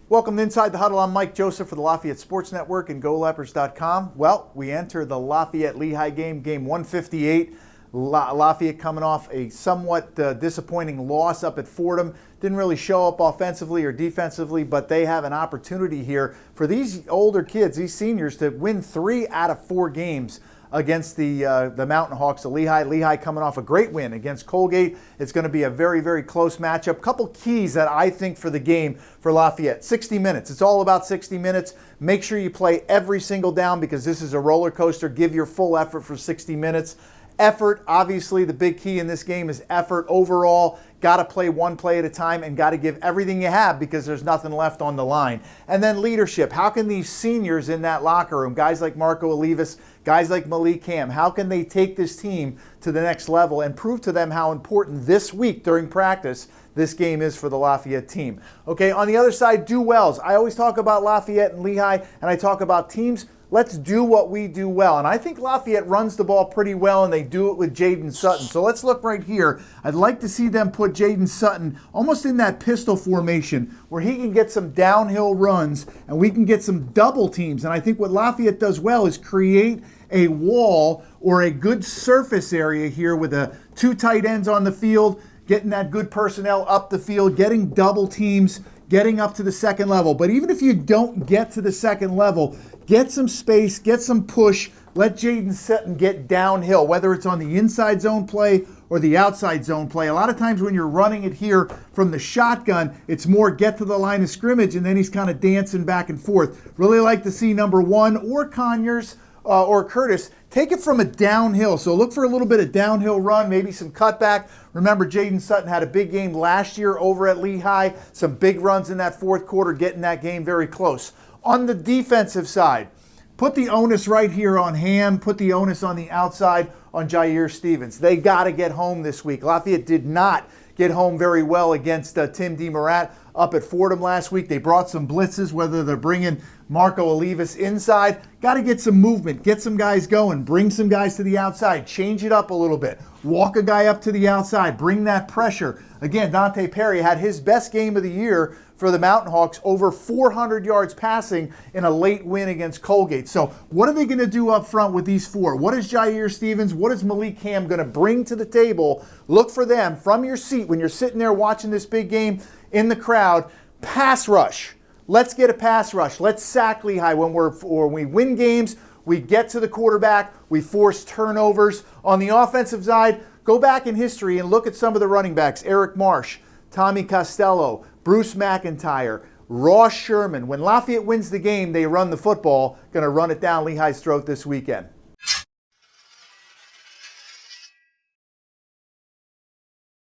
Welcome to Inside the Huddle. I'm Mike Joseph for the Lafayette Sports Network and GoLeopards.com. Well, we enter the Lafayette-Lehigh game 158. Lafayette coming off a somewhat disappointing loss up at Fordham. Didn't really show up offensively or defensively, but they have an opportunity here for these older kids, these seniors, to win 3 out of 4 games against the Mountain Hawks of Lehigh. Lehigh coming off a great win against Colgate. It's going to be a very, very close matchup. Couple keys that I think for the game for Lafayette. 60 minutes. It's all about 60 minutes. Make sure you play every single down because this is a roller coaster. Give your full effort for 60 minutes. Effort, obviously the big key in this game is effort overall. Got to play one play at a time and got to give everything you have because there's nothing left on the line. And then leadership. How can these seniors in that locker room, guys like Marco Olivas, guys like Malik Cam, how can they take this team to the next level and prove to them how important this week during practice this game is for the Lafayette team? Okay, on the other side, do wells. I always talk about Lafayette and Lehigh, and I talk about teams. Let's do what we do well. And I think Lafayette runs the ball pretty well, and they do it with Jaden Sutton. So let's look right here. I'd like to see them put Jaden Sutton almost in that pistol formation where he can get some downhill runs and we can get some double teams. And I think what Lafayette does well is create a wall or a good surface area here with 2 tight ends on the field, getting that good personnel up the field, getting double teams, getting up to the second level. But even if you don't get to the second level, get some space, get some push, let Jaden Sutton get downhill, whether it's on the inside zone play or the outside zone play. A lot of times when you're running it here from the shotgun, it's more get to the line of scrimmage, and then he's kind of dancing back and forth. Really like to see number 1 or Conyers or Curtis take it from a downhill. So look for a little bit of downhill run, maybe some cutback. Remember, Jaden Sutton had a big game last year over at Lehigh. Some big runs in that fourth quarter, getting that game very close. On the defensive side, put the onus right here on Ham. Put the onus on the outside on Jair Stevens. They got to get home this week. Lafayette did not get home very well against Tim DeMorat up at Fordham last week. They brought some blitzes, whether they're bringing Marco Olivas inside. Got to get some movement, get some guys going, bring some guys to the outside, change it up a little bit, walk a guy up to the outside, bring that pressure. Again, Dante Perry had his best game of the year for the Mountain Hawks, over 400 yards passing in a late win against Colgate. So what are they going to do up front with these 4? What is Jair Stevens? What is Malik Cam going to bring to the table? Look for them from your seat when you're sitting there watching this big game in the crowd. Pass rush. Let's get a pass rush. Let's sack Lehigh. When we win games, we get to the quarterback, we force turnovers. On the offensive side, go back in history and look at some of the running backs. Eric Marsh, Tommy Costello, Bruce McIntyre, Ross Sherman. When Lafayette wins the game, they run the football. Going to run it down Lehigh's throat this weekend.